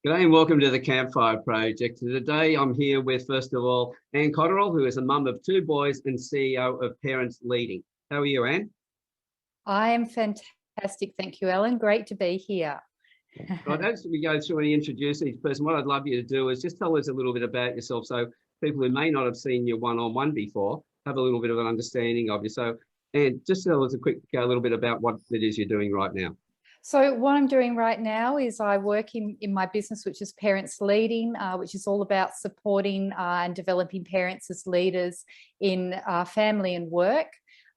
G'day and welcome to the Campfire Project. Today I'm here with, first of all, Anne Cotterell, who is a mum of 2 boys and CEO of Parents Leading. How are you, Anne? I am fantastic. Thank you, Ellen. Great to be here. Right, as we go through and introduce each person, what I'd love you to do is just tell us a little bit about yourself, so people who may not have seen you one-on-one before have a little bit of an understanding of you. So, Anne, just tell us a quick little bit about what it is you're doing right now. So what I'm doing right now is I work in my business, which is Parents Leading, which is all about supporting and developing parents as leaders in family and work.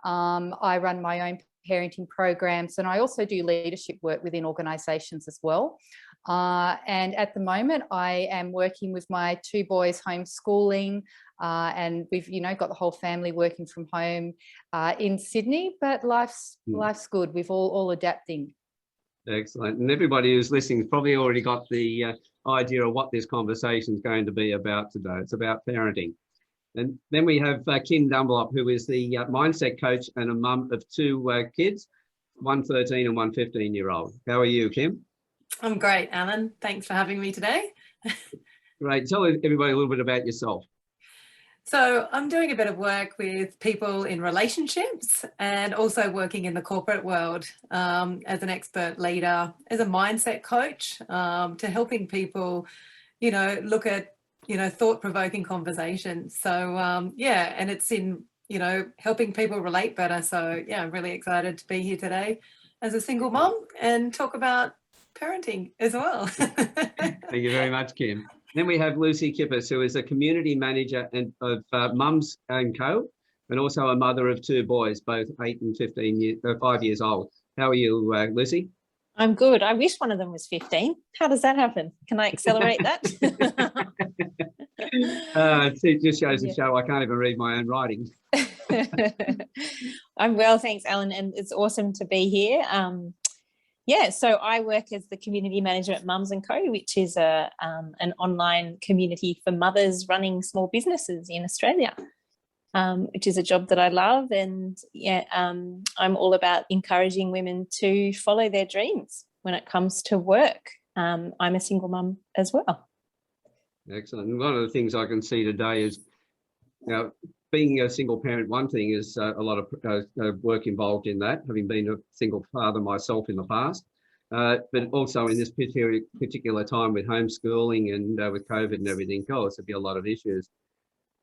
I run my own parenting programs, and I also do leadership work within organisations as well. And at the moment, I am working with my 2 boys homeschooling, and we've got the whole family working from home in Sydney. But life's good. We've all adapting. Excellent. And everybody who's listening has probably already got the idea of what this conversation is going to be about today. It's about parenting. And then we have Kim Dunlop, who is the mindset coach and a mum of 2 kids, one 13 and one 15-year-old. How are you, Kim? I'm great, Alan. Thanks for having me today. Great. Tell everybody a little bit about yourself. So I'm doing a bit of work with people in relationships and also working in the corporate world as an expert leader, as a mindset coach, to helping people, look at, thought-provoking conversations. So, yeah, and it's in, helping people relate better. So, yeah, I'm really excited to be here today as a single mum and talk about parenting as well. Thank you very much, Kim. Then we have Lucy Kippist, who is a community manager of Mums and Co, and also a mother of 2 boys, both 8 and 5 years old. How are you, Lucy? I'm good. I wish one of them was 15. How does that happen? Can I accelerate that? It just goes to show I can't even read my own writing. I'm well, thanks, Alan, and it's awesome to be here. Yeah, so I work as the community manager at Mums and Co, which is an online community for mothers running small businesses in Australia, which is a job that I love. And yeah, I'm all about encouraging women to follow their dreams when it comes to work. I'm a single mum as well. Excellent. And one of the things I can see today is, being a single parent, one thing is a lot of work involved in that, having been a single father myself in the past, but also in this particular time with homeschooling and with COVID and everything else, there'd be a lot of issues.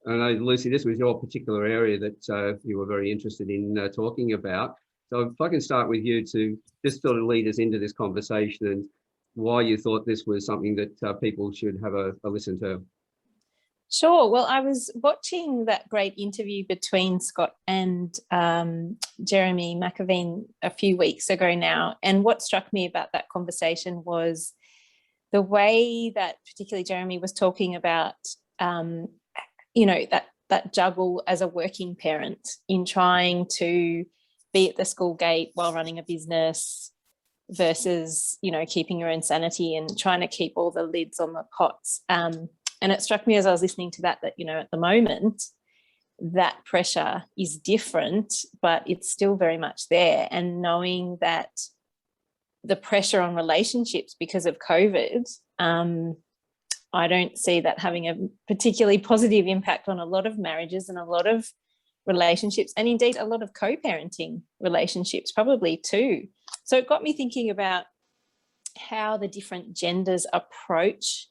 I know, Lucy, this was your particular area that you were very interested in talking about. So if I can start with you to just sort of lead us into this conversation and why you thought this was something that people should have a listen to. Sure. Well, I was watching that great interview between Scott and Jeremy McAveen a few weeks ago now. And what struck me about that conversation was the way that particularly Jeremy was talking about, that juggle as a working parent in trying to be at the school gate while running a business versus, keeping your own sanity and trying to keep all the lids on the pots. And it struck me as I was listening to that, at the moment, that pressure is different, but it's still very much there. And knowing that the pressure on relationships because of COVID, I don't see that having a particularly positive impact on a lot of marriages and a lot of relationships, and indeed a lot of co-parenting relationships probably too. So it got me thinking about how the different genders approach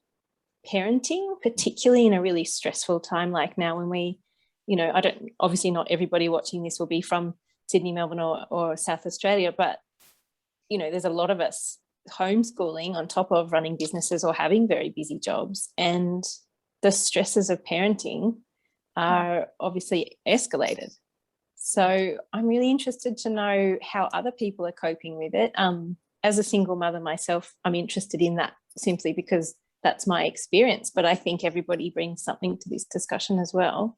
parenting, particularly in a really stressful time like now when we, obviously not everybody watching this will be from Sydney, Melbourne or South Australia, but, there's a lot of us homeschooling on top of running businesses or having very busy jobs, and the stresses of parenting are obviously escalated. So I'm really interested to know how other people are coping with it. As a single mother myself, I'm interested in that simply because that's my experience, but I think everybody brings something to this discussion as well.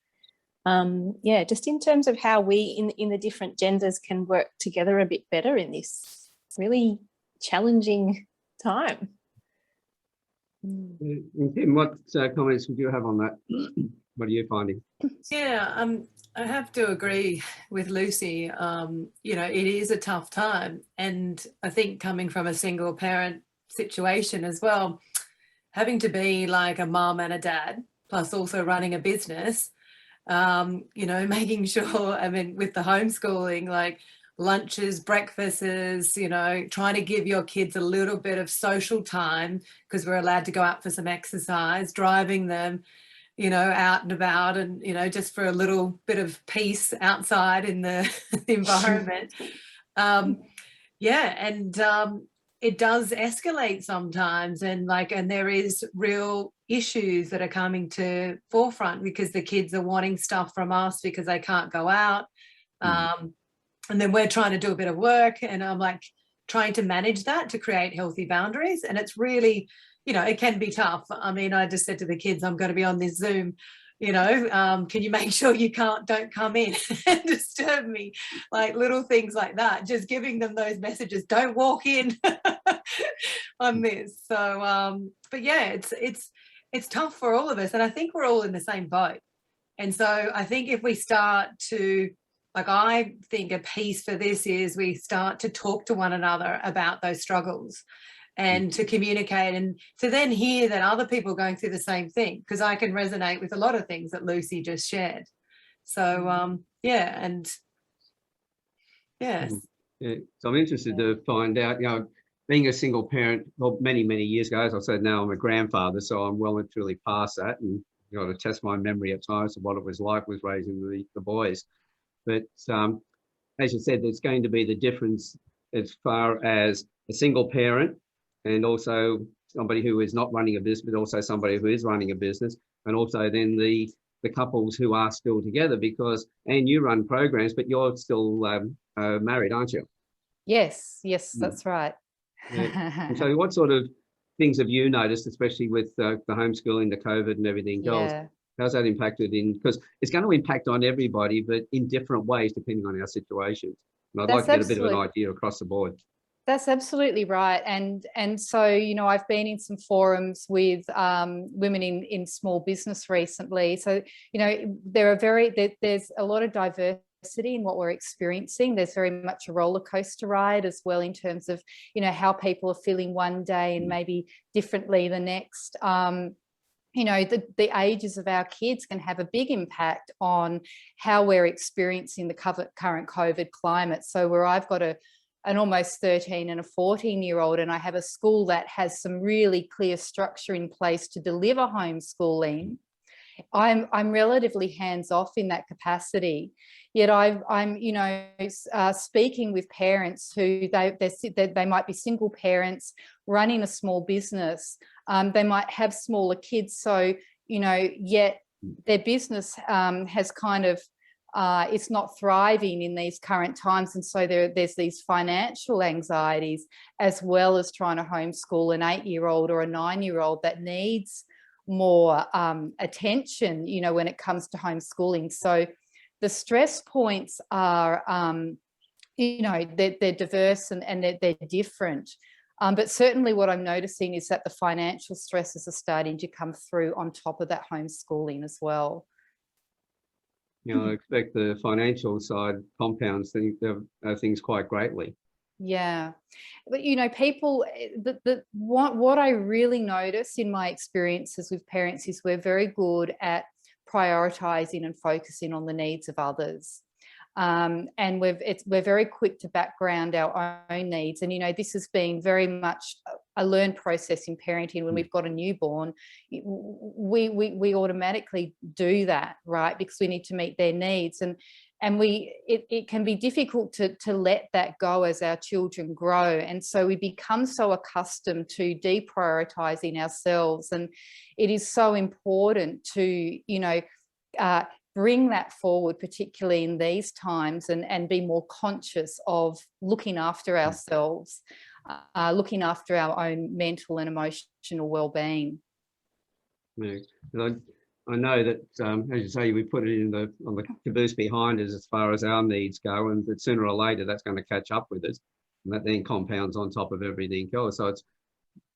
Just in terms of how we in the different genders can work together a bit better in this really challenging time. Kim, what comments would you have on that? What are you finding? Yeah, I have to agree with Lucy. It is a tough time, and I think coming from a single parent situation as well, having to be like a mum and a dad, plus also running a business, you know, making sure, I mean, with the homeschooling, like lunches, breakfasts, you know, trying to give your kids a little bit of social time because we're allowed to go out for some exercise, driving them, you know, out and about, and, you know, just for a little bit of peace outside in the environment. Yeah, and it does escalate sometimes, and there is real issues that are coming to forefront because the kids are wanting stuff from us because they can't go out. And then we're trying to do a bit of work, and I'm like trying to manage that to create healthy boundaries. And it's really, you know, it can be tough. I mean, I just said to the kids, I'm going to be on this Zoom, you know, can you make sure you don't come in and disturb me? Like little things like that, just giving them those messages, don't walk in on this. So, but yeah, it's tough for all of us. And I think we're all in the same boat. And so I think if we start to, like, I think a piece for this is we start to talk to one another about those struggles and to communicate, and to then hear that other people are going through the same thing, because I can resonate with a lot of things that Lucy just shared. So yeah, and yes. Yeah. So I'm interested to find out, you know, being a single parent, well, many years ago, as I said, now I'm a grandfather, so I'm well and truly past that, and you know, to test my memory at times of what it was like was raising the boys. But as you said, there's going to be the difference as far as a single parent and also somebody who is not running a business, but also somebody who is running a business, and also then the couples who are still together, because, and you run programs, but you're still married, aren't you? Yes, that's right. Yeah. And so what sort of things have you noticed, especially with the homeschooling, the COVID and everything else? Yeah. How's that impacted in, because it's going to impact on everybody, but in different ways, depending on our situations. And I'd like to get a bit of an idea across the board. That's absolutely right. And so, you know, I've been in some forums with women in small business recently. So, you know, there's a lot of diversity in what we're experiencing. There's very much a roller coaster ride as well, in terms of, you know, how people are feeling one day and maybe differently the next. You know, the ages of our kids can have a big impact on how we're experiencing the current COVID climate. So where I've got an almost 13 and a 14-year-old, and I have a school that has some really clear structure in place to deliver homeschooling, I'm relatively hands-off in that capacity. Yet I'm you know, speaking with parents who they might be single parents running a small business. They might have smaller kids, so, you know, yet their business has kind of it's not thriving in these current times, and so there's these financial anxieties, as well as trying to homeschool an 8-year-old or a 9-year-old that needs more attention, you know, when it comes to homeschooling. So the stress points are, you know, they're diverse and they're different. But certainly what I'm noticing is that the financial stresses are starting to come through on top of that homeschooling as well. You know, I expect the financial side compounds things quite greatly. Yeah, but you know, people, what I really notice in my experiences with parents is we're very good at prioritizing and focusing on the needs of others. And we're very quick to background our own needs. And, you know, this has been very much a learned process in parenting. When we've got a newborn, we automatically do that, right? Because we need to meet their needs. And it can be difficult to let that go as our children grow. And so we become so accustomed to deprioritizing ourselves. And it is so important to, you know, bring that forward, particularly in these times, and be more conscious of looking after ourselves, looking after our own mental and emotional well-being. Yeah. I know that, as you say, we put it on the caboose behind us as far as our needs go, and that sooner or later that's going to catch up with us, and that then compounds on top of everything else. So it's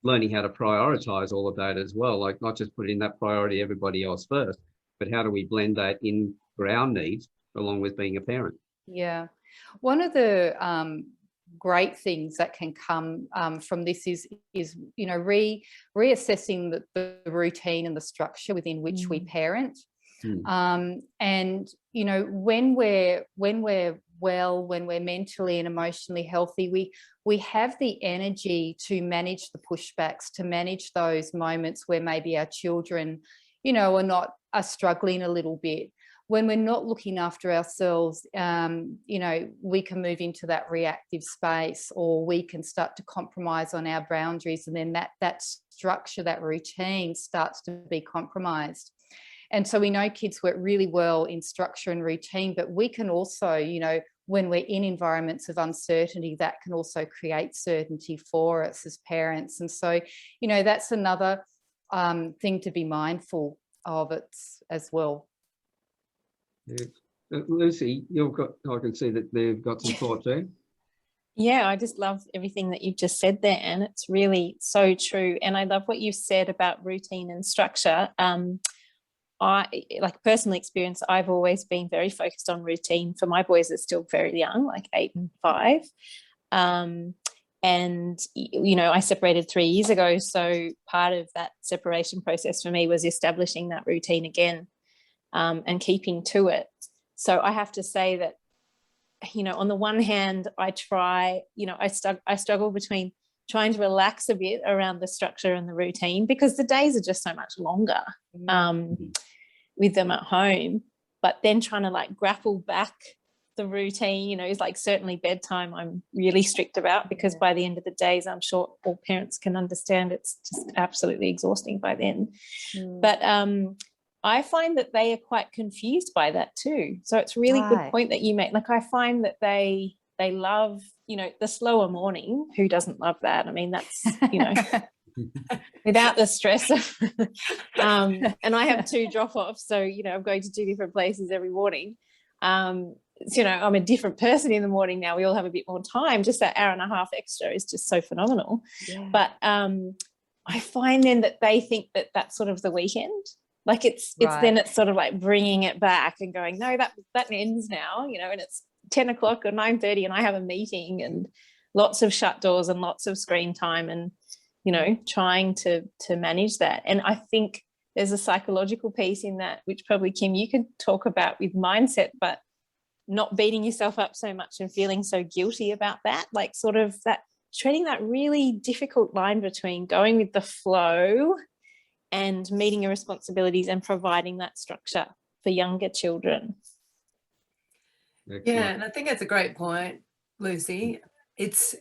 learning how to prioritize all of that as well, like not just putting that priority everybody else first, but how do we blend that in for our needs along with being a parent? Yeah. One of the great things that can come from this is reassessing the routine and the structure within which we parent. And when we're well, when we're mentally and emotionally healthy, we have the energy to manage the pushbacks, to manage those moments where maybe our children are struggling a little bit. When we're not looking after ourselves, we can move into that reactive space, or we can start to compromise on our boundaries, and then that structure, that routine starts to be compromised. And so we know kids work really well in structure and routine, but we can also, when we're in environments of uncertainty, that can also create certainty for us as parents. And so, that's another thing to be mindful of it as well. Yeah. Lucy, I can see that they've got some thoughts there. Yeah, I just love everything that you've just said there, and it's really so true. And I love what you said about routine and structure. I, like personal experience, I've always been very focused on routine for my boys. Are still very young, like 8 and 5. And, I separated 3 years ago. So part of that separation process for me was establishing that routine again, and keeping to it. So I have to say that, on the one hand, I try, I struggle between trying to relax a bit around the structure and the routine, because the days are just so much longer with them at home, but then trying to grapple back the routine, is certainly bedtime I'm really strict about, because by the end of the days, I'm sure all parents can understand, it's just absolutely exhausting by then. But I find that they are quite confused by that too. So it's a really good point that you make. I find that they love, the slower morning. Who doesn't love that? I mean, that's, without the stress of, and I have 2 drop-offs. So, I'm going to 2 different places every morning. I'm a different person in the morning now. We all have a bit more time. Just that hour and a half extra is just so phenomenal. Yeah. But I find then that they think that that's sort of the weekend. It's then it's sort of bringing it back and going, no, that ends now, and it's 10 o'clock or 9:30 and I have a meeting, and lots of shut doors and lots of screen time, and, trying to manage that. And I think there's a psychological piece in that, which probably, Kim, you could talk about with mindset, but not beating yourself up so much and feeling so guilty about that, sort of that treading that really difficult line between going with the flow and meeting your responsibilities and providing that structure for younger children. Excellent. Yeah, and I think that's a great point, Lucy. It's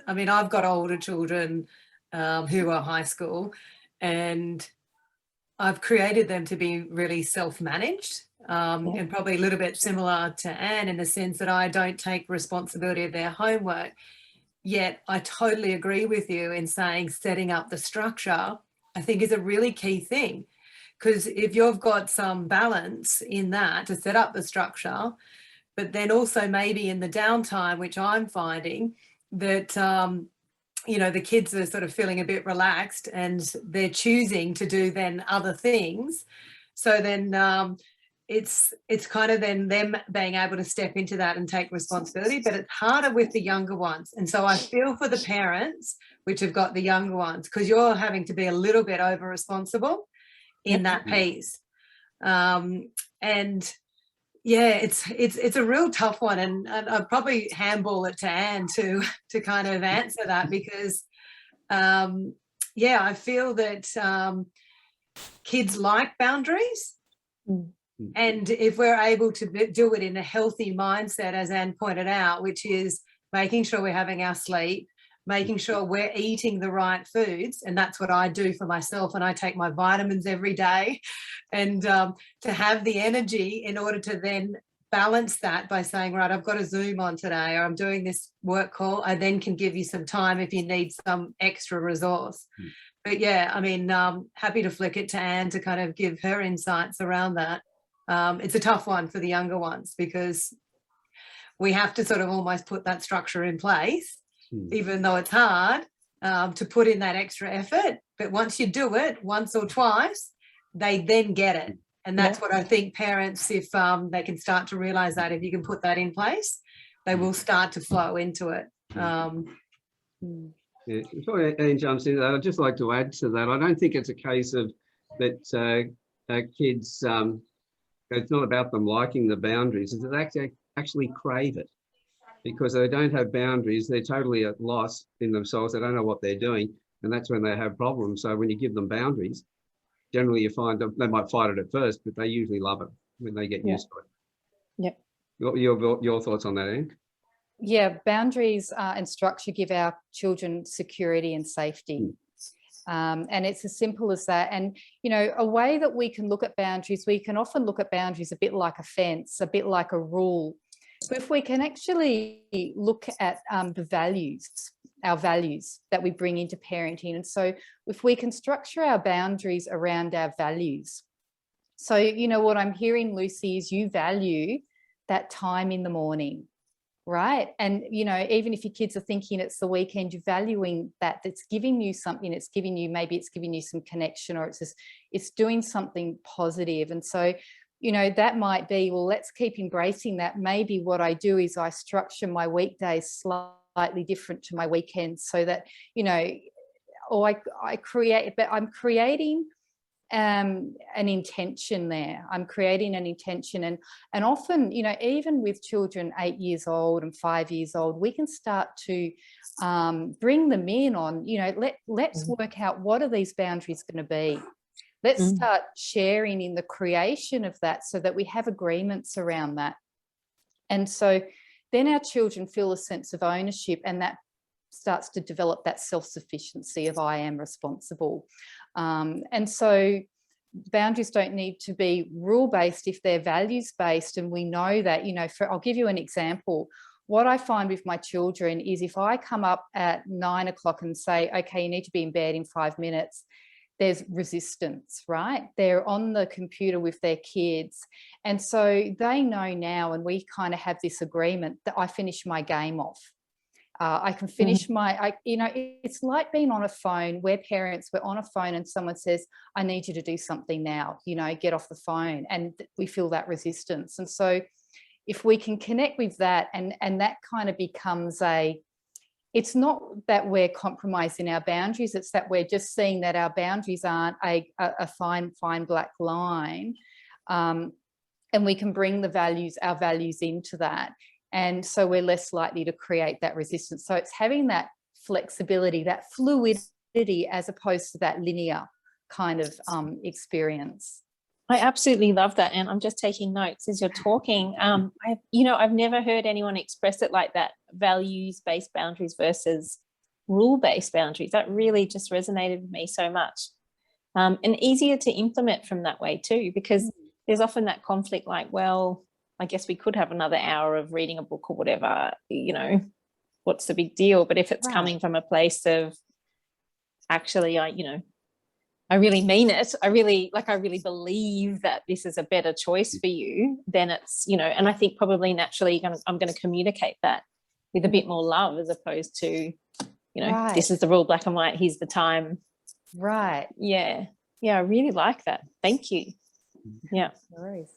I mean, I've got older children who are high school, and I've created them to be really self-managed, and probably a little bit similar to Anne in the sense that I don't take responsibility of their homework. Yet I totally agree with you in saying setting up the structure, I think, is a really key thing, because if you've got some balance in that to set up the structure, but then also maybe in the downtime, which I'm finding that, the kids are sort of feeling a bit relaxed and they're choosing to do then other things. So then it's kind of then them being able to step into that and take responsibility, but it's harder with the younger ones. And so I feel for the parents which have got the younger ones, because you're having to be a little bit over responsible in that piece. And yeah, it's a real tough one, and I'd probably handball it to Anne to kind of answer that, because I feel that kids like boundaries. And if we're able to do it in a healthy mindset, as Anne pointed out, which is making sure we're having our sleep, making sure we're eating the right foods, and that's what I do for myself, and I take my vitamins every day, and to have the energy in order to then balance that by saying, right, I've got a Zoom on today, or I'm doing this work call, I then can give you some time if you need some extra resource. But yeah, I mean, happy to flick it to Anne to kind of give her insights around that. It's a tough one for the younger ones, because we have to sort of almost put that structure in place, even though it's hard to put in that extra effort. But once you do it once or twice, they then get it. And that's what I think parents, if they can start to realise that, if you can put that in place, they will start to flow into it. Yeah, before Ian jumps in, I'd just like to add to that. I don't think it's a case of that kids, it's not about them liking the boundaries, it's that they actually crave it. Because they don't have boundaries, they're totally at loss in themselves. They don't know what they're doing, and that's when they have problems. So when you give them boundaries, generally you find that they might fight it at first, but they usually love it when they get used to it. Yep. Your thoughts on that, Anne? Yeah, boundaries and structure give our children security and safety. And it's as simple as that. And, you know, a way that we can look at boundaries, we can often look at boundaries a bit like a fence, a bit like a rule. So if we can actually look at the values, our values that we bring into parenting. And so if we can structure our boundaries around our values. So, you know, what I'm hearing, Lucy, is you value that time in the morning, right? And, you know, even if your kids are thinking it's the weekend, you're valuing that, that's giving you something, it's giving you, maybe it's giving you some connection, or it's just, it's doing something positive. And so, you know, that might be, well, let's keep embracing that. Maybe what I do is I structure my weekdays slightly different to my weekends, so that, you know, or I create, but I'm creating an intention there. I'm creating an intention. And often, you know, even with children 8 years old and 5 years old, we can start to bring them in on, you know, let's work out, what are these boundaries going to be? Let's start sharing in the creation of that, so that we have agreements around that. And so then our children feel a sense of ownership, and that starts to develop that self-sufficiency of I am responsible. And so boundaries don't need to be rule-based if they're values-based. And we know that, you know, I'll give you an example. What I find with my children is, if I come up at 9 o'clock and say, okay, you need to be in bed in 5 minutes, there's resistance, right? They're on the computer with their kids. And so they know now, and we kind of have this agreement, that I finish my game off. I can finish you know, it's like being on a phone. We're parents, we're on a phone and someone says, I need you to do something now, you know, get off the phone. And we feel that resistance. And so if we can connect with that, and that kind of becomes it's not that we're compromising our boundaries, it's that we're just seeing that our boundaries aren't a fine black line. And we can bring our values into that. And so we're less likely to create that resistance. So it's having that flexibility, that fluidity, as opposed to that linear kind of experience. I absolutely love that. And I'm just taking notes as you're talking. I've never heard anyone express it like that, values-based boundaries versus rule-based boundaries. That really just resonated with me so much. And easier to implement from that way too, because there's often that conflict, like, well, I guess we could have another hour of reading a book or whatever, you know, what's the big deal? But if it's coming from a place of, actually, I really mean it, I really believe that this is a better choice for you, then it's, you know, and I think probably naturally I'm going to communicate that with a bit more love, as opposed to, you know, this is the rule, black and white, here's the time. Right. Yeah, I really like that. Thank you. Yeah. No worries.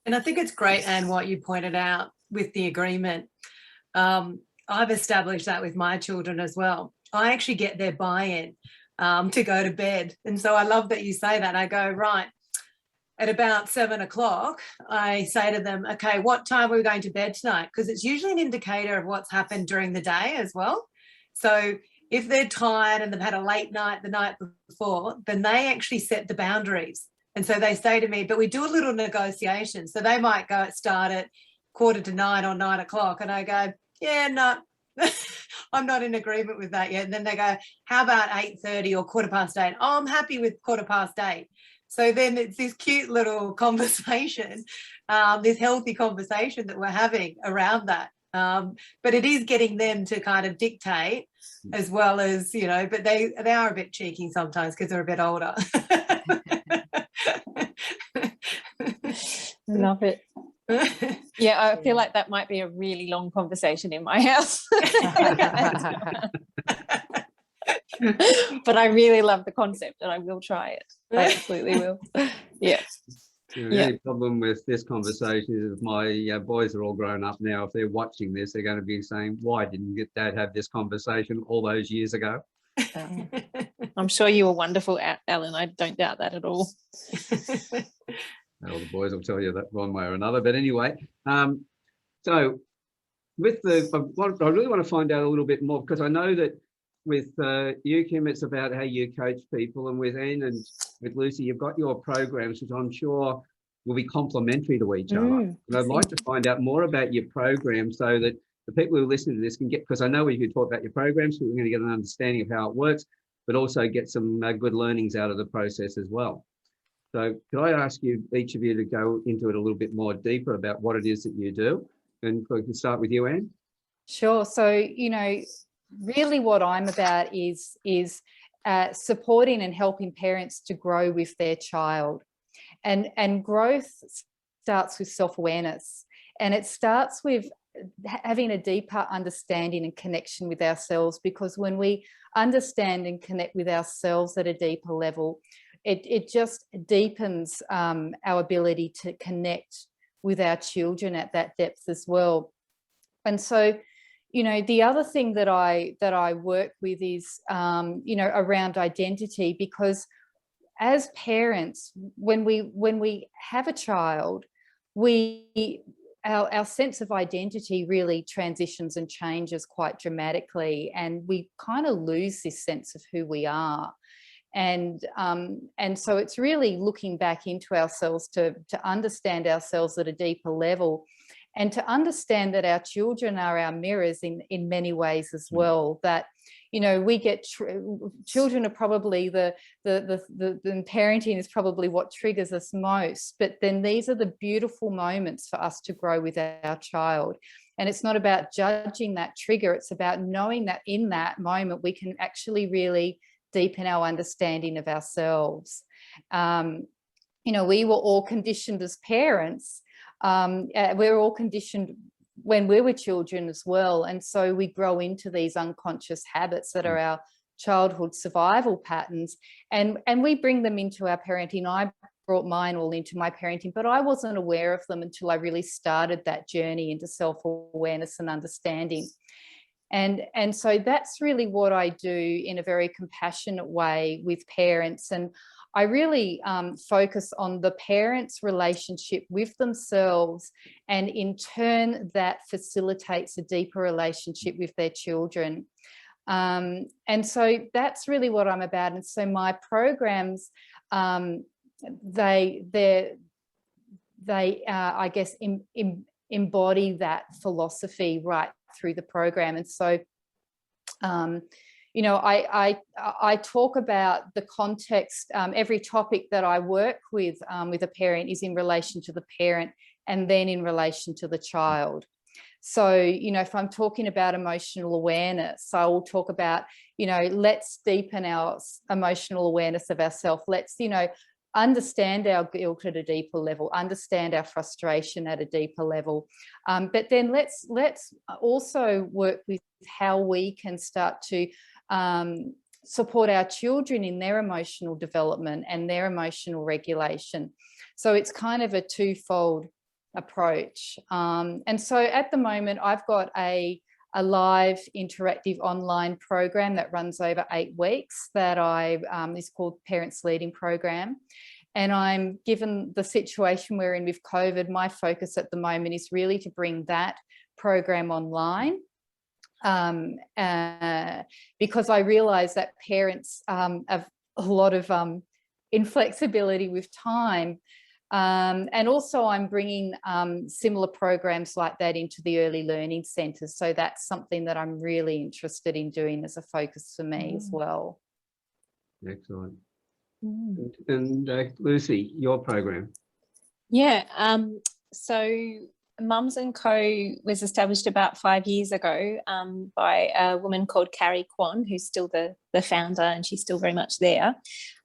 And I think it's great, Anne, what you pointed out with the agreement. I've established that with my children as well. I actually get their buy-in to go to bed. And so I love that you say that. I go, right, at about 7 o'clock, I say to them, okay, what time are we going to bed tonight? Because it's usually an indicator of what's happened during the day as well. So if they're tired and they've had a late night the night before, then they actually set the boundaries. And so they say to me, but we do a little negotiation. So they might start at 8:45 or 9 o'clock. And I go, yeah, no, I'm not in agreement with that yet. And then they go, how about 8:30 or 8:15? Oh, I'm happy with 8:15. So then it's this cute little conversation, this healthy conversation that we're having around that. But it is getting them to kind of dictate, as well as, you know, but they are a bit cheeky sometimes because they're a bit older. Love it. Yeah, I feel like that might be a really long conversation in my house. But I really love the concept and I will try it. I absolutely will. Yeah. You know, the only problem with this conversation is my boys are all grown up now. If they're watching this, they're going to be saying, why didn't Dad have this conversation all those years ago? I'm sure you were wonderful, Ellen. I don't doubt that at all. Well, the boys will tell you that one way or another. But anyway, so with I really want to find out a little bit more, because I know that with you, Kim, it's about how you coach people, and with Anne and with Lucy, you've got your programs, which I'm sure will be complementary to each other. And I'd like to find out more about your program so that the people who listen to this can get, because I know we could talk about your programs, so we're going to get an understanding of how it works, but also get some good learnings out of the process as well. So could I ask you, each of you, to go into it a little bit more deeper about what it is that you do? And we can start with you, Anne. Sure. So, you know, really what I'm about is supporting and helping parents to grow with their child. And growth starts with self-awareness, and it starts with having a deeper understanding and connection with ourselves, because when we understand and connect with ourselves at a deeper level, it just deepens our ability to connect with our children at that depth as well. And so, you know, the other thing that I work with is, you know, around identity, because as parents, when we have a child, our sense of identity really transitions and changes quite dramatically, and we kind of lose this sense of who we are. And so it's really looking back into ourselves to understand ourselves at a deeper level, and to understand that our children are our mirrors in many ways as well. That, you know, we get children are probably the parenting is probably what triggers us most, but then these are the beautiful moments for us to grow with our child. And it's not about judging that trigger, it's about knowing that in that moment we can actually really deepen our understanding of ourselves. You know, we were all conditioned as parents. We were all conditioned when we were children as well. And so we grow into these unconscious habits that are our childhood survival patterns, and we bring them into our parenting. I brought mine all into my parenting, but I wasn't aware of them until I really started that journey into self-awareness and understanding. And so that's really what I do in a very compassionate way with parents. And I really focus on the parents' relationship with themselves, and in turn that facilitates a deeper relationship with their children. And so that's really what I'm about. And so my programs, they I guess embody that philosophy right through the program. And so you know, I talk about the context. Every topic that I work with a parent is in relation to the parent, and then in relation to the child. So, you know, if I'm talking about emotional awareness, I will talk about, you know, let's deepen our emotional awareness of ourselves. Let's, you know, understand our guilt at a deeper level, understand our frustration at a deeper level. But then let's also work with how we can start to support our children in their emotional development and their emotional regulation. So it's kind of a twofold approach. And so at the moment, I've got a live interactive online program that runs over 8 weeks that is called Parents Leading Program. And I'm, given the situation we're in with COVID, my focus at the moment is really to bring that program online. Because I realise that parents have a lot of inflexibility with time. And also I'm bringing similar programs like that into the early learning centres. So that's something that I'm really interested in doing as a focus for me as well. Excellent. And Lucy, your program? Yeah, so Mums and Co was established about 5 years ago by a woman called Carrie Kwan, who's still the founder, and she's still very much there.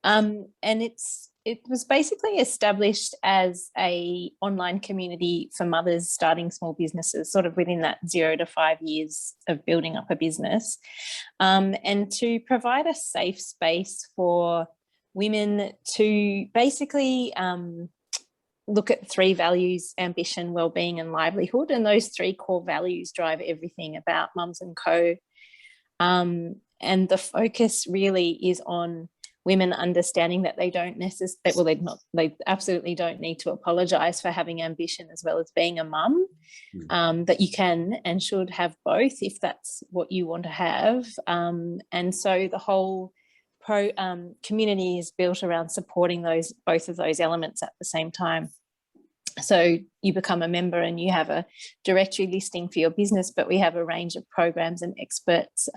And it was basically established as a online community for mothers starting small businesses, sort of within that 0 to 5 years of building up a business, and to provide a safe space for women to basically look at 3 values: ambition, well-being and livelihood, and those 3 core values drive everything about Mums and Co. And the focus really is on women understanding that they don't necessarily, they absolutely don't need to apologise for having ambition as well as being a mum, that you can and should have both if that's what you want to have. And so the whole community is built around supporting both of those elements at the same time. So you become a member and you have a directory listing for your business, but we have a range of programs and experts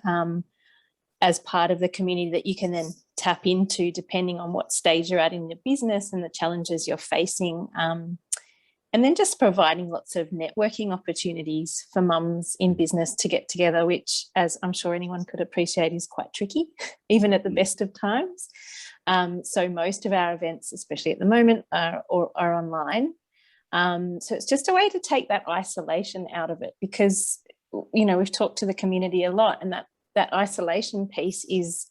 as part of the community that you can then tap into depending on what stage you're at in your business and the challenges you're facing. And then just providing lots of networking opportunities for mums in business to get together, which, as I'm sure anyone could appreciate, is quite tricky, even at the best of times. So most of our events, especially at the moment, are online. So it's just a way to take that isolation out of it, because, you know, we've talked to the community a lot, and that isolation piece is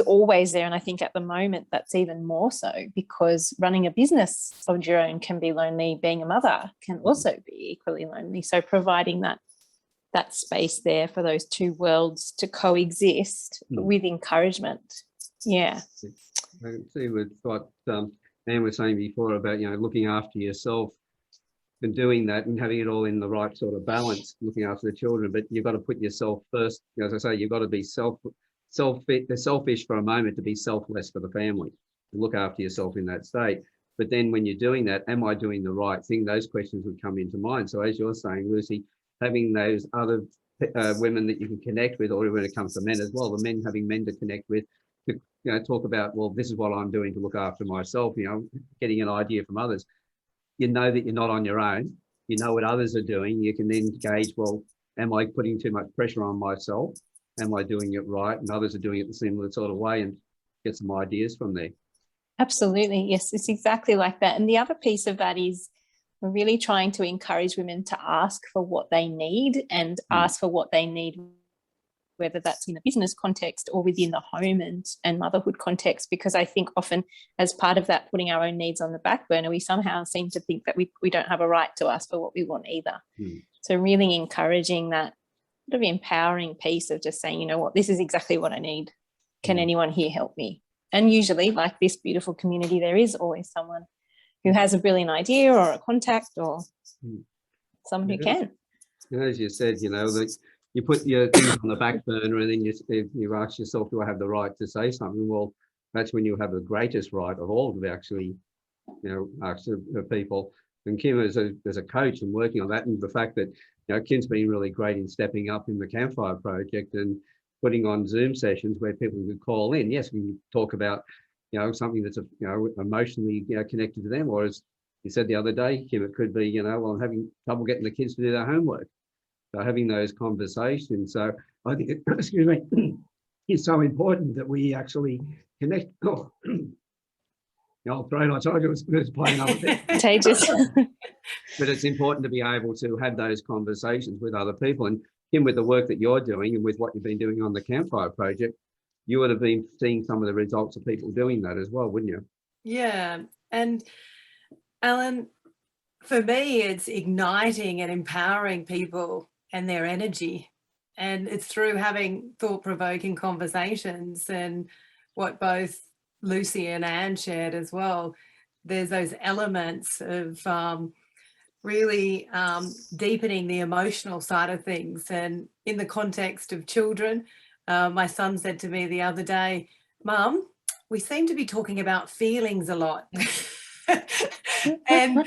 always there. And I think at the moment that's even more so, because running a business of your own can be lonely. Being a mother can also be equally lonely. So providing that space there for those 2 worlds to coexist with encouragement. Yeah. I can see with what Anne was saying before about, you know, looking after yourself and doing that and having it all in the right sort of balance, looking after the children, but you've got to put yourself first. As I say, you've got to be selfish for a moment to be selfless for the family, to look after yourself in that state. But then when you're doing that, am I doing the right thing? Those questions would come into mind. So as you're saying, Lucy, having those other women that you can connect with, or when it comes to men as well, the men, having men to connect with, to, you know, talk about, well, this is what I'm doing to look after myself, you know, getting an idea from others. You know that you're not on your own. You know what others are doing. You can then gauge, well, am I putting too much pressure on myself? Am I doing it right? And others are doing it the similar sort of way, and get some ideas from there. Absolutely. Yes, it's exactly like that. And the other piece of that is we're really trying to encourage women to ask for what they need, and ask for what they need, whether that's in a business context or within the home and motherhood context, because I think often as part of that, putting our own needs on the back burner, we somehow seem to think that we don't have a right to ask for what we want either. So really encouraging that sort of empowering piece of just saying, you know what, this is exactly what I need. Can anyone here help me? And usually, like this beautiful community, there is always someone who has a brilliant idea or a contact or someone who can. As you said, you know, that you put your things on the back burner, and then you ask yourself, do I have the right to say something? Well, that's when you have the greatest right of all to actually, you know, ask the people. And Kim, as a coach and working on that, and the fact that, you know, Kim's been really great in stepping up in the Campfire Project and putting on Zoom sessions where people could call in. Yes, we can talk about, you know, something that's, you know, emotionally, you know, connected to them. Or as you said the other day, Kim, it could be, you know, well, I'm having trouble getting the kids to do their homework. So having those conversations. So I think, excuse me, it's so important that we actually connect. Oh, the old throat, I told you it was playing up a bit. Contagious. But it's important to be able to have those conversations with other people. And Kim, with the work that you're doing and with what you've been doing on the Campfire Project, you would have been seeing some of the results of people doing that as well, wouldn't you? Yeah. And Alan, for me, it's igniting and empowering people and their energy. And it's through having thought-provoking conversations, and what both Lucy and Anne shared as well. There's those elements of really deepening the emotional side of things. And in the context of children, my son said to me the other day, Mum, we seem to be talking about feelings a lot. and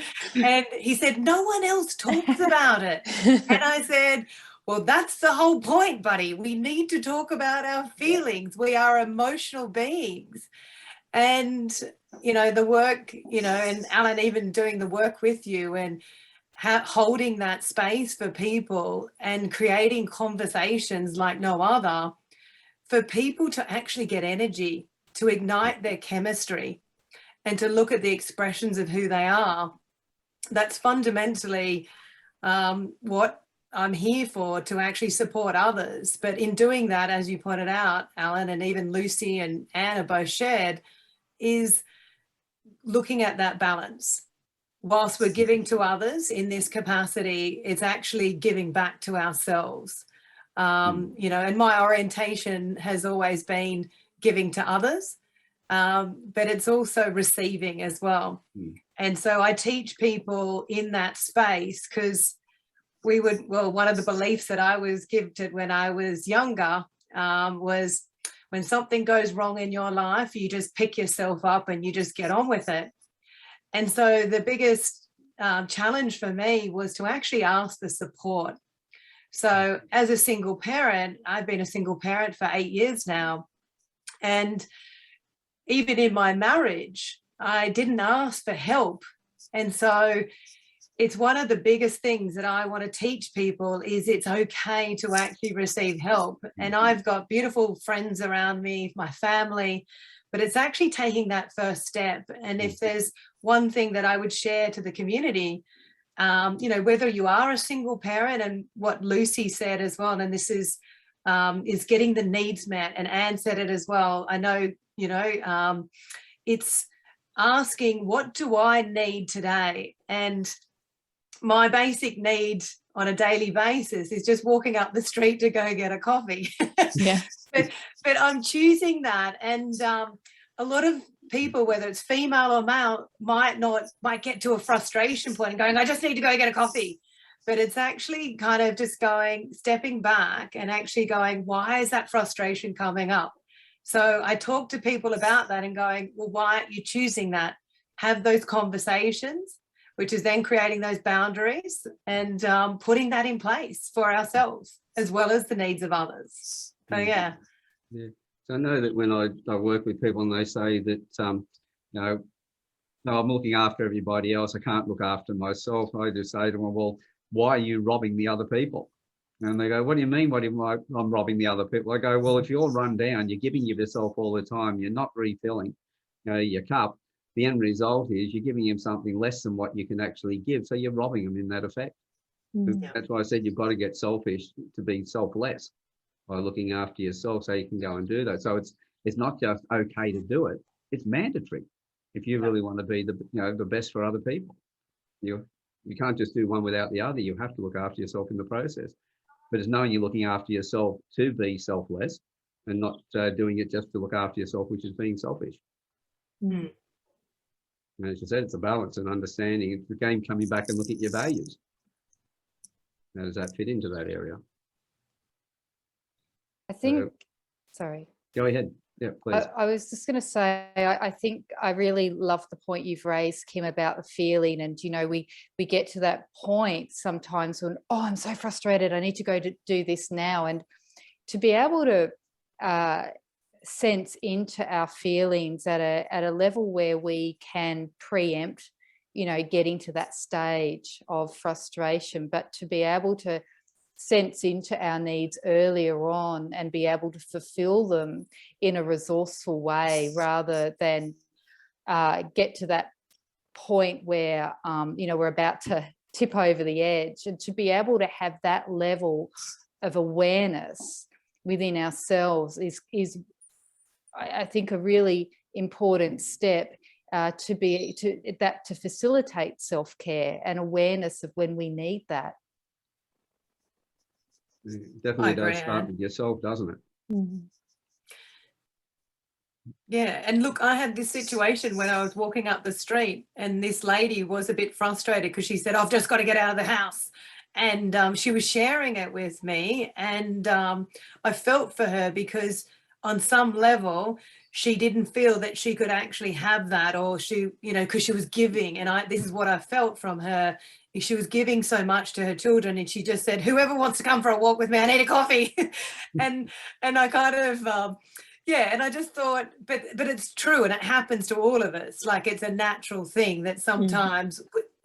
he said, no one else talks about it. And I said, well, that's the whole point, buddy. We need to talk about our feelings. We are emotional beings. And, you know, the work, you know, and Alan, even doing the work with you and holding that space for people and creating conversations like no other, for people to actually get energy, to ignite their chemistry, and to look at the expressions of who they are. That's fundamentally what I'm here for, to actually support others. But in doing that, as you pointed out, Alan, and even Lucy and Anne both shared, is looking at that balance. whilst we're giving to others in this capacity, it's actually giving back to ourselves. You know, and my orientation has always been giving to others, but it's also receiving as well. And so I teach people in that space, because one of the beliefs that I was gifted when I was younger was, when something goes wrong in your life, you just pick yourself up and you just get on with it. And so the biggest challenge for me was to actually ask for support. So as a single parent, I've been a single parent for 8 years now. And even in my marriage, I didn't ask for help. And so it's one of the biggest things that I want to teach people, is it's okay to actually receive help. And I've got beautiful friends around me, my family, but it's actually taking that first step. And if there's one thing that I would share to the community, you know, whether you are a single parent, and what Lucy said as well, and this is getting the needs met, and Anne said it as well. I know, you know, it's asking, what do I need today? And my basic need on a daily basis is just walking up the street to go get a coffee. Yeah. but I'm choosing that. And a lot of people, whether it's female or male, might get to a frustration point and going, I just need to go get a coffee. But it's actually kind of just stepping back and actually going, why is that frustration coming up? So I talk to people about that and going, well, why aren't you choosing that? Have those conversations, which is then creating those boundaries and putting that in place for ourselves as well as the needs of others. So, yeah. So I know that when I work with people and they say that, you know, no, I'm looking after everybody else, I can't look after myself, I just say to them, well, why are you robbing the other people? And they go, what do you mean? I'm robbing the other people? I go, well, if you're run down, you're giving yourself all the time, you're not refilling, you know, your cup. The end result is you're giving him something less than what you can actually give. So you're robbing him in that effect. That's why I said you've got to get selfish to be selfless by looking after yourself, so you can go and do that. So it's not just okay to do it, it's mandatory if you really want to be the best for other people. You can't just do one without the other. You have to look after yourself in the process. But it's knowing you're looking after yourself to be selfless, and not doing it just to look after yourself, which is being selfish. And as you said, it's a balance and understanding. It's again coming back and looking at your values. How does that fit into that area? I think, sorry. Go ahead. Yeah, please. I was just going to say, I think I really love the point you've raised, Kim, about the feeling. And, you know, we get to that point sometimes when, oh, I'm so frustrated, I need to go to do this now. And to be able to sense into our feelings at a level where we can preempt, you know, getting to that stage of frustration, but to be able to sense into our needs earlier on and be able to fulfill them in a resourceful way, rather than get to that point where, you know, we're about to tip over the edge. And to be able to have that level of awareness within ourselves is I think a really important step to facilitate self-care and awareness of when we need that. It definitely does start with yourself, doesn't it? Yeah, and look, I had this situation when I was walking up the street, and this lady was a bit frustrated because she said, I've just got to get out of the house. And she was sharing it with me, and I felt for her, because on some level she didn't feel that she could actually have that, or she, you know, because she was giving, and this is what I felt from her. She was giving so much to her children, and she just said, whoever wants to come for a walk with me, I need a coffee. and I kind of and I just thought, but it's true, and it happens to all of us. Like, it's a natural thing that sometimes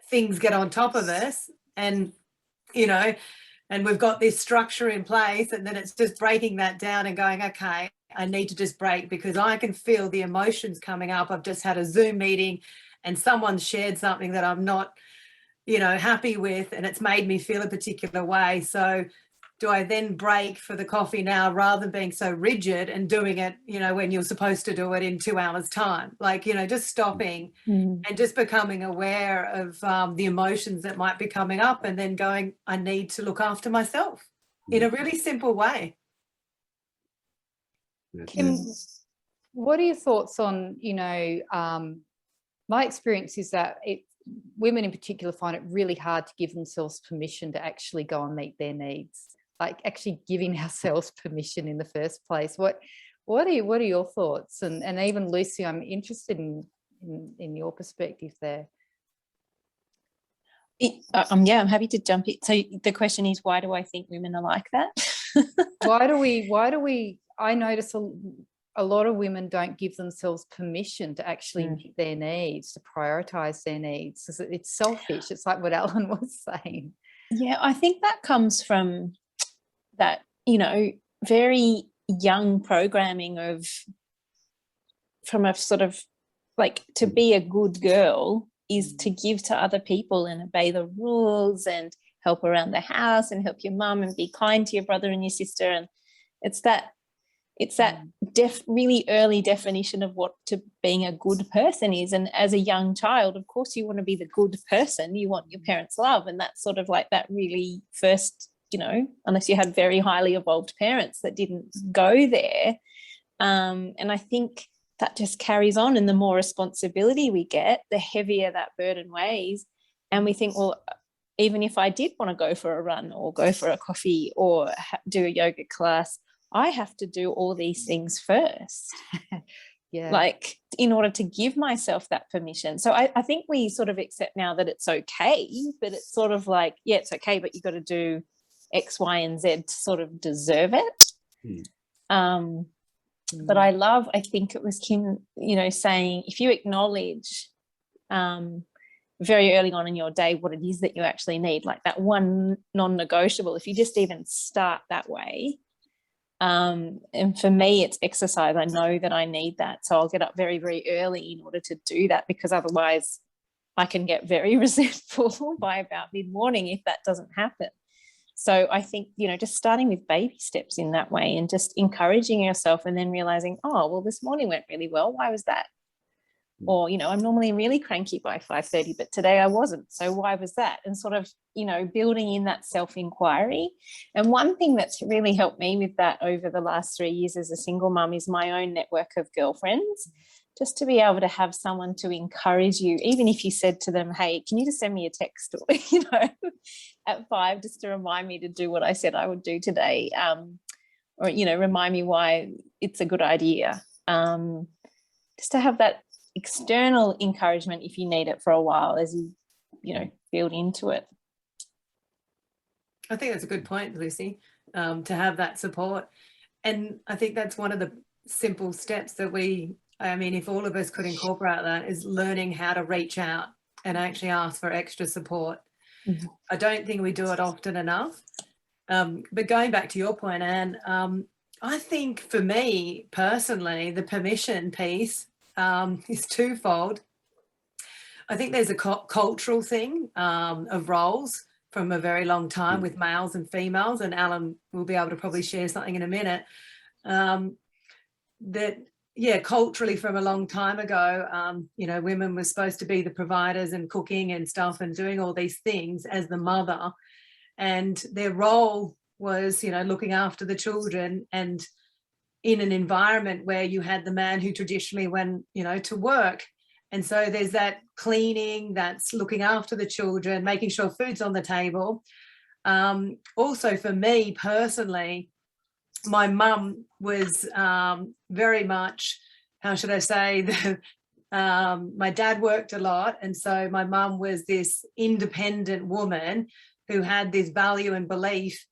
things get on top of us, and you know, and we've got this structure in place, and then it's just breaking that down and going, okay, I need to just break, because I can feel the emotions coming up. I've just had a Zoom meeting and someone shared something that I'm not, you know, happy with, and it's made me feel a particular way. So do I then break for the coffee now rather than being so rigid and doing it, you know, when you're supposed to do it in 2 hours time? Like, you know, just stopping and just becoming aware of the emotions that might be coming up, and then going, I need to look after myself in a really simple way. Kim, what are your thoughts on, you know, my experience is that women in particular find it really hard to give themselves permission to actually go and meet their needs, like actually giving ourselves permission in the first place. What are your thoughts? And even Lucy, I'm interested in your perspective there. I'm happy to jump in. So the question is, why do I think women are like that? why do we I notice a lot of women don't give themselves permission to actually meet their needs, to prioritize their needs. It's selfish. It's like what Alan was saying. Yeah, I think that comes from that, you know, very young programming from a sort of like, to be a good girl is to give to other people and obey the rules and help around the house and help your mum and be kind to your brother and your sister. And it's that really early definition of what being a good person is. And as a young child, of course, you want to be the good person. You want your parents' love. And that's sort of like that really first, you know, unless you had very highly evolved parents that didn't go there. And I think that just carries on. And the more responsibility we get, the heavier that burden weighs. And we think, well, even if I did want to go for a run or go for a coffee or do a yoga class, I have to do all these things first. Yeah. Like, in order to give myself that permission. So I think we sort of accept now that it's okay, but it's sort of like, yeah, it's okay, but you got to do X, Y, and Z to sort of deserve it. But I think it was Kim, you know, saying if you acknowledge very early on in your day what it is that you actually need, like that one non-negotiable, if you just even start that way. And for me, it's exercise. I know that I need that. So I'll get up very, very early in order to do that, because otherwise I can get very resentful by about mid-morning if that doesn't happen. So I think, you know, just starting with baby steps in that way and just encouraging yourself, and then realizing, oh, well, this morning went really well. Why was that? Or, you know, I'm normally really cranky by 5:30, but today I wasn't. So why was that? And sort of, you know, building in that self-inquiry. And one thing that's really helped me with that over the last 3 years as a single mum is my own network of girlfriends, just to be able to have someone to encourage you, even if you said to them, hey, can you just send me a text, or, you know, at 5, just to remind me to do what I said I would do today, or, you know, remind me why it's a good idea. Just to have that external encouragement if you need it for a while as you know, build into it. I think that's a good point, Lucy, to have that support. And I think that's one of the simple steps that if all of us could incorporate that, is learning how to reach out and actually ask for extra support. I don't think we do it often enough. But going back to your point, Anne, I think for me personally, the permission piece is twofold. I think there's a cultural thing of roles from a very long time with males and females, and Alan will be able to probably share something in a minute, that, yeah, culturally from a long time ago, you know, women were supposed to be the providers and cooking and stuff and doing all these things as the mother, and their role was, you know, looking after the children, and in an environment where you had the man who traditionally went, you know, to work. And so there's that cleaning, that's looking after the children, making sure food's on the table. Also for me personally, my mum was very much, how should I say, my dad worked a lot, and so my mum was this independent woman who had this value and belief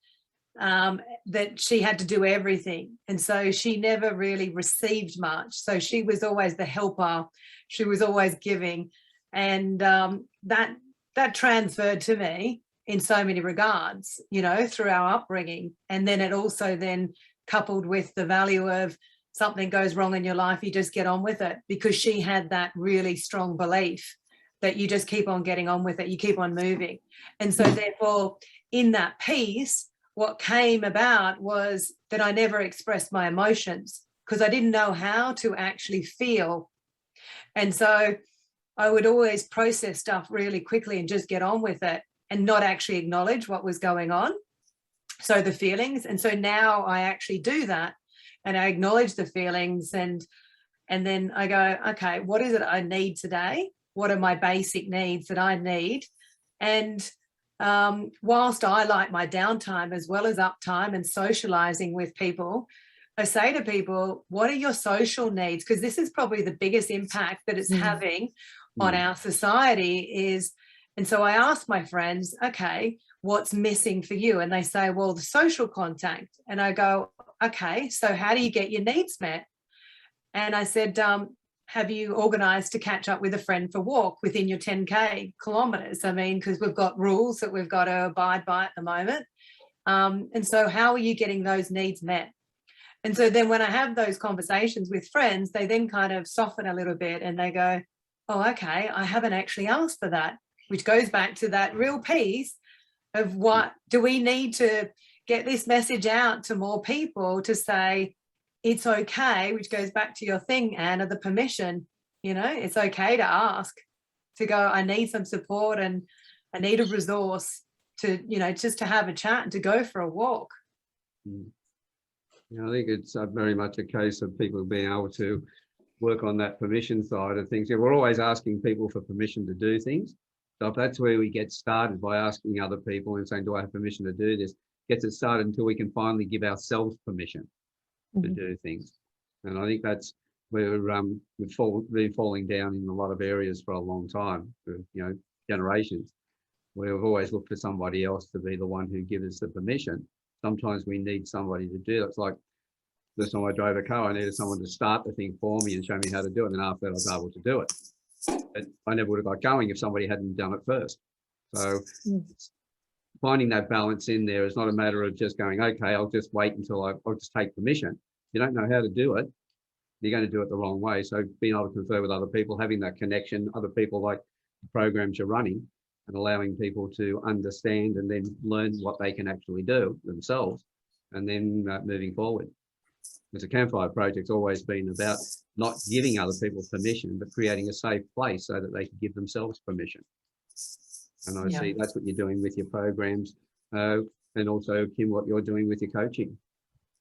that she had to do everything, and so she never really received much. So she was always the helper, she was always giving, and that transferred to me in so many regards, you know, through our upbringing. And then it also then coupled with the value of something goes wrong in your life, you just get on with it, because she had that really strong belief that you just keep on getting on with it, you keep on moving. And so therefore in that piece, what came about was that I never expressed my emotions because I didn't know how to actually feel. And so I would always process stuff really quickly and just get on with it and not actually acknowledge what was going on. So the feelings. And so now I actually do that and I acknowledge the feelings and then I go, okay, what is it I need today? What are my basic needs that I need? And whilst I like my downtime as well as uptime and socializing with people, I say to people, what are your social needs? Because this is probably the biggest impact that it's having on our society is, and so I ask my friends, okay, what's missing for you? And they say, well, the social contact. And I go, okay, so how do you get your needs met? And I said, have you organised to catch up with a friend for walk within your 10K kilometres? I mean, because we've got rules that we've got to abide by at the moment. And so how are you getting those needs met? And so then when I have those conversations with friends, they then kind of soften a little bit and they go, oh, okay, I haven't actually asked for that, which goes back to that real piece of what do we need to get this message out to more people to say, it's okay, which goes back to your thing, Anna, the permission, you know, it's okay to ask, to go, I need some support and I need a resource to, you know, just to have a chat and to go for a walk. Yeah, I think it's very much a case of people being able to work on that permission side of things. Yeah, we're always asking people for permission to do things. So if that's where we get started by asking other people and saying, do I have permission to do this? Gets it started until we can finally give ourselves permission to do things. And I think that's where we've been falling down in a lot of areas for a long time, for, you know, generations, where we've always looked for somebody else to be the one who gives us the permission. Sometimes we need somebody to do it. It's like this time I drove a car, I needed someone to start the thing for me and show me how to do it. And after that, I was able to do it. But I never would have got going if somebody hadn't done it first. So finding that balance in there is not a matter of just going, okay, I'll just wait until I'll just take permission. You don't know how to do it, you're going to do it the wrong way. So being able to confer with other people, having that connection, other people like the programs you're running, and allowing people to understand and then learn what they can actually do themselves, and then moving forward. As a Campfire Project's always been about not giving other people permission, but creating a safe place so that they can give themselves permission. And I see that's what you're doing with your programs, and also, Kim, what you're doing with your coaching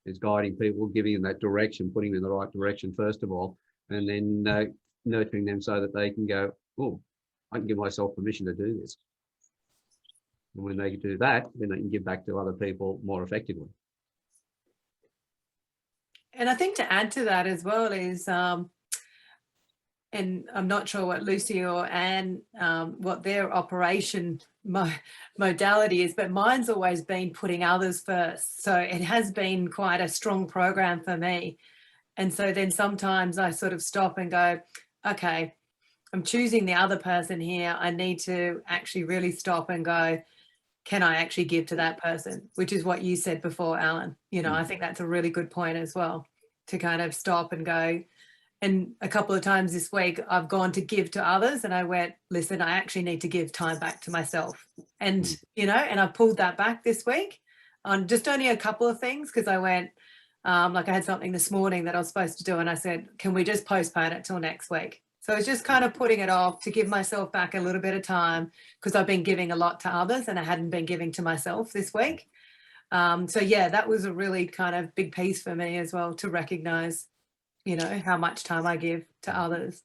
is guiding people, giving them that direction, putting them in the right direction first of all, and then nurturing them so that they can go, oh, I can give myself permission to do this. And when they do that, then they can give back to other people more effectively. And I think to add to that as well is, and I'm not sure what Lucy or Anne, what their operation modality is, but mine's always been putting others first. So it has been quite a strong program for me. And so then sometimes I sort of stop and go, okay, I'm choosing the other person here. I need to actually really stop and go, can I actually give to that person? Which is what you said before, Alan. You know, I think that's a really good point as well, to kind of stop and go. And a couple of times this week, I've gone to give to others and I went, listen, I actually need to give time back to myself. And, you know, and I pulled that back this week on just only a couple of things, because I went, like I had something this morning that I was supposed to do. And I said, can we just postpone it till next week? So it's just kind of putting it off to give myself back a little bit of time, because I've been giving a lot to others and I hadn't been giving to myself this week. So yeah, that was a really kind of big piece for me as well, to recognize, you know, how much time I give to others.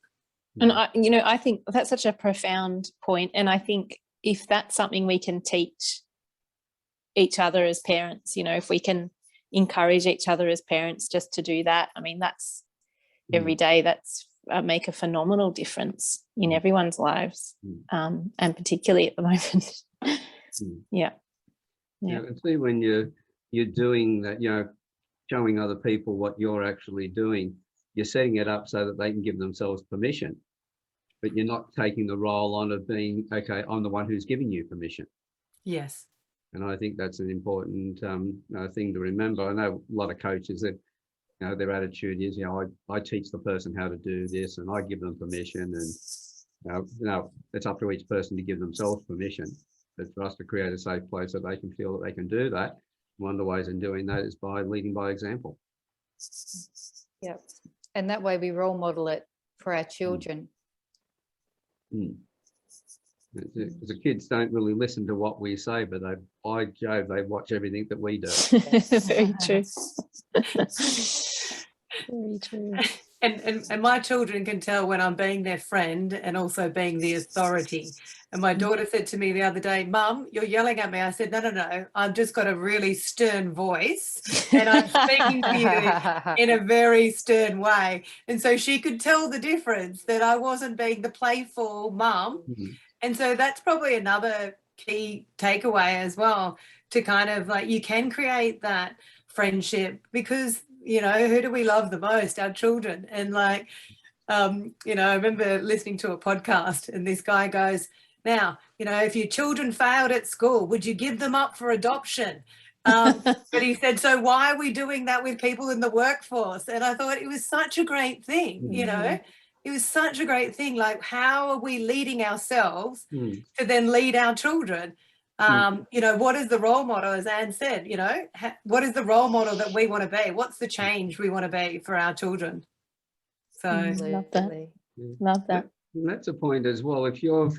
And I think that's such a profound point. And I think if that's something we can teach each other as parents, you know, if we can encourage each other as parents just to do that, I mean, that's every day, that's make a phenomenal difference in everyone's lives, and particularly at the moment. Yeah. And see, when you're doing that, you know, showing other people what you're actually doing, you're setting it up so that they can give themselves permission, but you're not taking the role on of being, okay, I'm the one who's giving you permission. Yes. And I think that's an important thing to remember. I know a lot of coaches that, you know, their attitude is, you know, I teach the person how to do this and I give them permission, and you know, it's up to each person to give themselves permission. But for us to create a safe place that they can feel that they can do that, One of the ways in doing that is by leading by example. Yep. And that way we role model it for our children. The kids don't really listen to what we say, but by Jove, they watch everything that we do. Very true. Very true. And my children can tell when I'm being their friend and also being the authority. And my daughter said to me the other day, Mum, you're yelling at me. I said, no, I've just got a really stern voice and I'm speaking to you in a very stern way. And so she could tell the difference, that I wasn't being the playful mum. And so that's probably another key takeaway as well, to kind of like, you can create that friendship because, you know, who do we love the most? Our children. And like, you know, I remember listening to a podcast and this guy goes, now, you know, if your children failed at school, would you give them up for adoption? But he said, so why are we doing that with people in the workforce? And I thought it was such a great thing, you know, it was such a great thing. Like, how are we leading ourselves to then lead our children? You know, what is the role model, as Anne said, you know, what is the role model that we want to be? What's the change we want to be for our children? So love that. Love that. And that's a point as well. If you're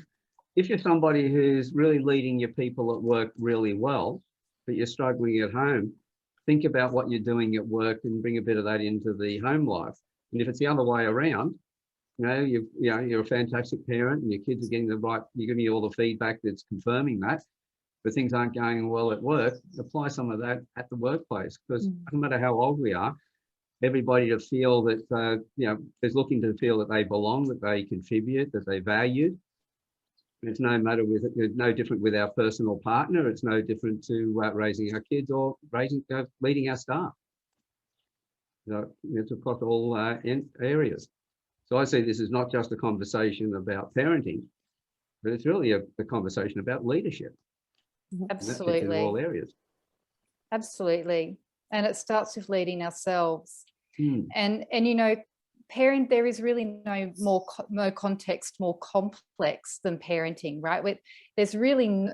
somebody who's really leading your people at work really well, but you're struggling at home, think about what you're doing at work and bring a bit of that into the home life. And if it's the other way around, you know, you're a fantastic parent and your kids are getting you're giving you all the feedback that's confirming that, but things aren't going well at work, apply some of that at the workplace, because no matter how old we are, everybody to feel that, you know, is looking to feel that they belong, that they contribute, that they're valued. It's no different with our personal partner. It's no different to raising our kids or leading our staff. So it's across all areas. So I see this as not just a conversation about parenting, but it's really a conversation about leadership. Absolutely. In all areas. Absolutely. And it starts with leading ourselves. And you know, there is really no context more complex than parenting, right? There's really,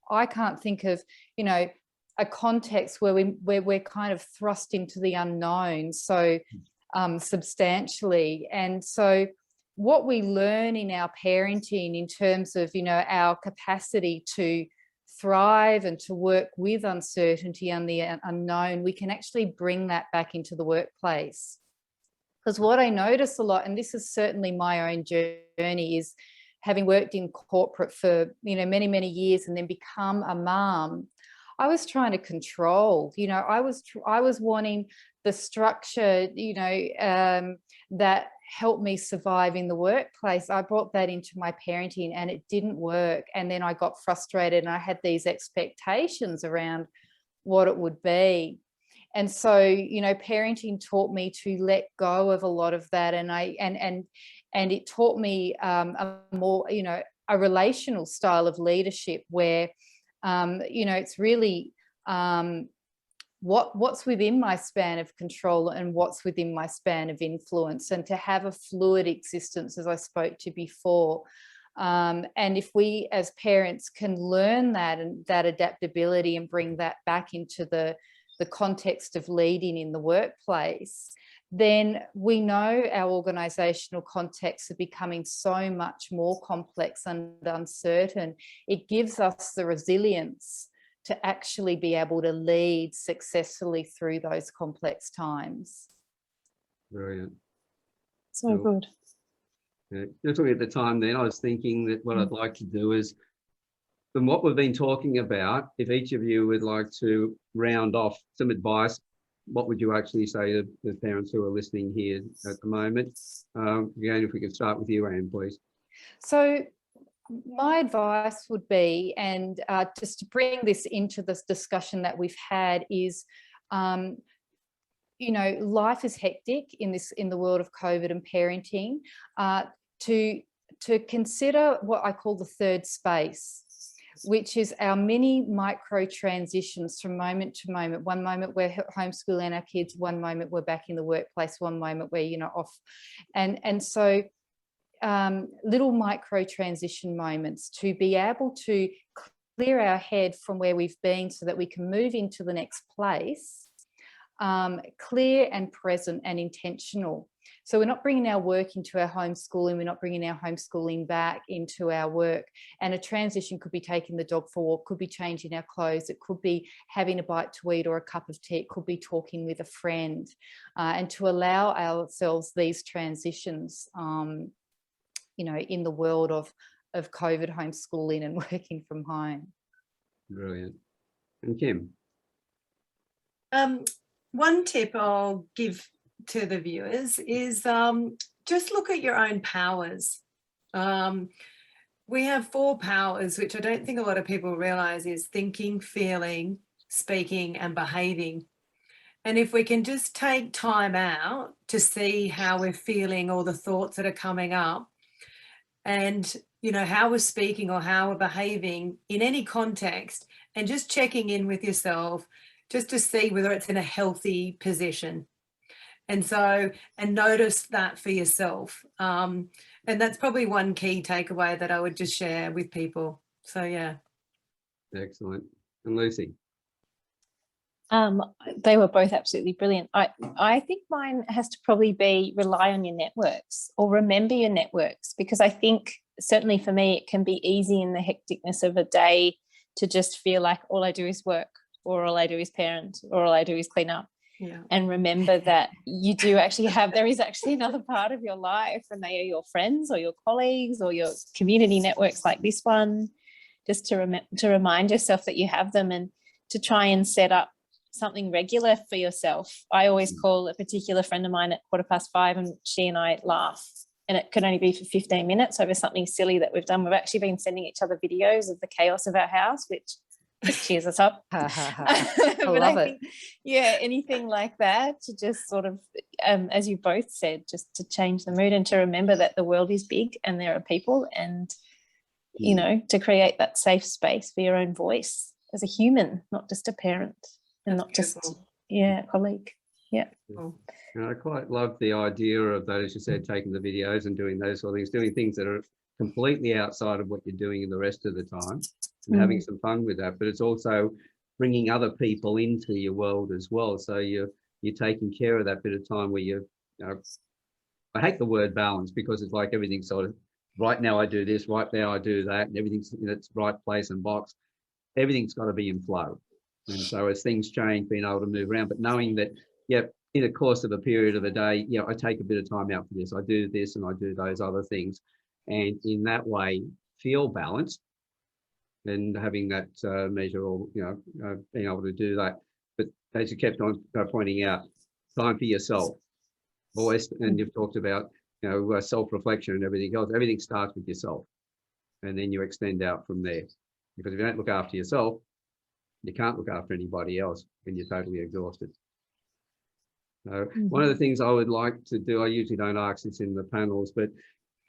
I can't think of, you know, a context where we're kind of thrust into the unknown so substantially. And so what we learn in our parenting in terms of, you know, our capacity to thrive and to work with uncertainty and the unknown, we can actually bring that back into the workplace. Because what I notice a lot, and this is certainly my own journey, is having worked in corporate for, you know, many, many years and then become a mum, I was trying to control, you know, I was wanting the structure, you know, that helped me survive in the workplace. I brought that into my parenting and it didn't work. And then I got frustrated and I had these expectations around what it would be. And so, you know, parenting taught me to let go of a lot of that. And it taught me a more, you know, a relational style of leadership where, you know, it's really what's within my span of control and what's within my span of influence, and to have a fluid existence, as I spoke to before. And if we as parents can learn that and that adaptability and bring that back into the context of leading in the workplace, then we know our organisational contexts are becoming so much more complex and uncertain. It gives us the resilience to actually be able to lead successfully through those complex times. Brilliant. So good. Yeah, just looking at the time then, I was thinking that what I'd like to do is, from what we've been talking about, if each of you would like to round off some advice, what would you actually say to the parents who are listening here at the moment? Again, if we could start with you, Anne, please. So my advice would be, and just to bring this into this discussion that we've had, is, you know, life is hectic in the world of COVID and parenting, to consider what I call the third space, which is our mini micro transitions from moment to moment. One moment we're homeschooling our kids, one moment we're back in the workplace, one moment we're, you know, off. And so little micro transition moments to be able to clear our head from where we've been so that we can move into the next place, clear and present and intentional. So we're not bringing our work into our homeschooling, we're not bringing our homeschooling back into our work. And a transition could be taking the dog for a walk, could be changing our clothes, it could be having a bite to eat or a cup of tea, it could be talking with a friend, and to allow ourselves these transitions, you know, in the world of COVID homeschooling and working from home. Brilliant. And Kim? One tip I'll give to the viewers is just look at your own powers. We have 4 powers, which I don't think a lot of people realize is thinking, feeling, speaking, and behaving. And if we can just take time out to see how we're feeling or the thoughts that are coming up, and you know how we're speaking or how we're behaving in any context, and just checking in with yourself just to see whether it's in a healthy position. And so, and notice that for yourself. And that's probably one key takeaway that I would just share with people. So, yeah. Excellent. And Lucy? They were both absolutely brilliant. I think mine has to probably be rely on your networks or remember your networks, because I think certainly for me, it can be easy in the hecticness of a day to just feel like all I do is work, or all I do is parent, or all I do is clean up. Yeah. And remember that you do actually have, there is actually another part of your life, and they are your friends or your colleagues or your community networks like this one, just to remind yourself that you have them, and to try and set up something regular for yourself. I always call a particular friend of mine at 5:15, and she and I laugh, and it could only be for 15 minutes over something silly that we've done. We've actually been sending each other videos of the chaos of our house, which just cheers us up. I love it. Yeah, anything like that, to just sort of, as you both said, just to change the mood and to remember that the world is big and there are people, and you know, to create that safe space for your own voice as a human, not just a parent, and not just a colleague. Yeah. And I quite love the idea of that, as you said, taking the videos and doing those sort of things, doing things that are completely outside of what you're doing in the rest of the time, and having some fun with that. But it's also bringing other people into your world as well. So you're taking care of that bit of time where you I hate the word balance, because it's like everything's sort of right now I do this, right now I do that, and everything's in its right place and box. Everything's got to be in flow. And so as things change, being able to move around, but knowing that, yeah, in the course of a period of a day, yeah, I take a bit of time out for this, I do this and I do those other things. And in that way, feel balanced, and having that measure, or, you know, being able to do that. But as you kept on pointing out, time for yourself. Always, and you've talked about, you know, self-reflection and everything else. Everything starts with yourself, and then you extend out from there. Because if you don't look after yourself, you can't look after anybody else, and you're totally exhausted. So one of the things I would like to do, I usually don't ask this in the panels, but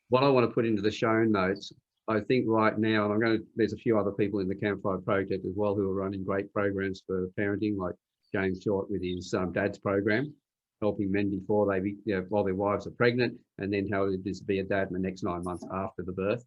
what I want to put into the show notes, I think right now, and there's a few other people in the Campfire Project as well who are running great programs for parenting, like James Short with his dad's program, helping men before while their wives are pregnant, and then how it is to be a dad in the next 9 months after the birth.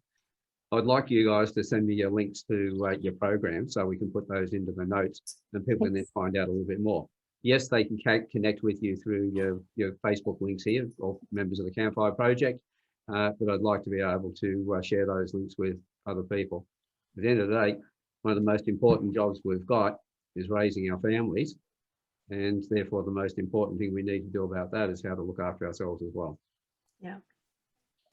I'd like you guys to send me your links to your program, so we can put those into the notes, and people can then find out a little bit more. Yes, they can connect with you through your Facebook links here, or members of the Campfire Project, but I'd like to be able to share those links with other people. At the end of the day, one of the most important jobs we've got is raising our families, and therefore the most important thing we need to do about that is how to look after ourselves as well. Yeah.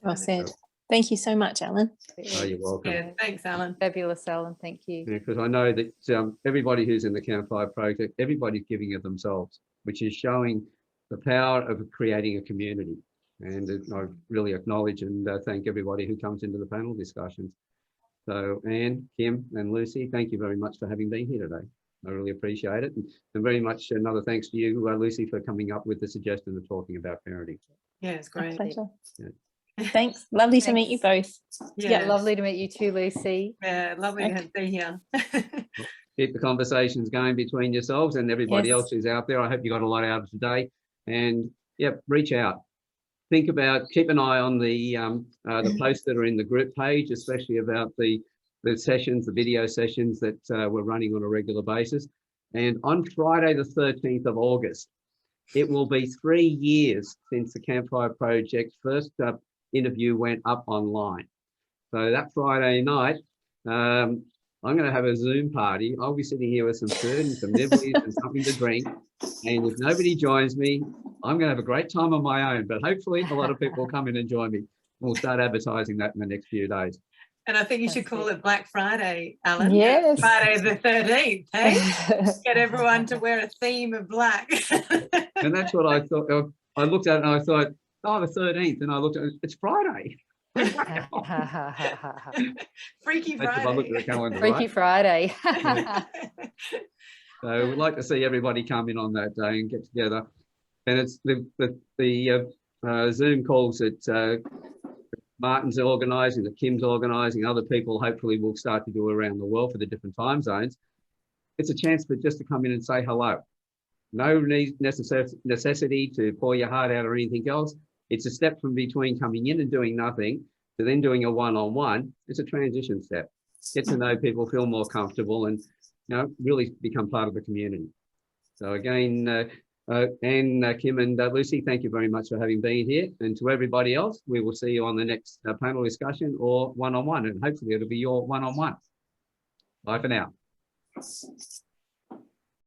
Well said. Thank you so much, Alan. Oh, you're welcome. Yeah, thanks, Alan. Fabulous, Alan. Thank you. Because I know that everybody who's in the Campfire Project, everybody's giving of themselves, which is showing the power of creating a community. And I really acknowledge and thank everybody who comes into the panel discussions. So Anne, Kim and Lucy, thank you very much for having been here today. I really appreciate it. And very much another thanks to you, Lucy, for coming up with the suggestion of talking about parenting. Yeah, it's great. Pleasure. Yeah. Thanks. Lovely to meet you both. Yeah, lovely to meet you too, Lucy. Yeah, lovely to be here. Keep the conversations going between yourselves and everybody else who's out there. I hope you got a lot out of today. And yeah, reach out. Think about, keep an eye on the posts that are in the group page, especially about the the sessions, the video sessions that we're running on a regular basis. And on Friday, the 13th of August, it will be 3 years since the Campfire Project first interview went up online. So that Friday night, I'm going to have a Zoom party. I'll be sitting here with some food and some nibblies and something to drink. And if nobody joins me, I'm going to have a great time on my own. But hopefully a lot of people will come in and join me. We'll start advertising that in the next few days. And I think you should call it Black Friday, Alan. Yes. Friday the 13th, hey? Get everyone to wear a theme of black. And that's what I thought. I looked at it and I thought, oh, the 13th. And I looked at it, it's Friday. Freaky That's if I look at the Friday. calendar, Freaky right? Friday. So we'd like to see everybody come in on that day and get together. And it's the Zoom calls that Martin's organising, that Kim's organising, other people hopefully will start to do around the world for the different time zones. It's a chance for just to come in and say hello. No necessity to pour your heart out or anything else. It's a step from between coming in and doing nothing to then doing a one-on-one. It's a transition step. Get to know people, feel more comfortable, and really become part of the community. So again, Anne, Kim and Lucy, thank you very much for having been here. And to everybody else, we will see you on the next panel discussion or one-on-one, and hopefully it'll be your one-on-one. Bye for now.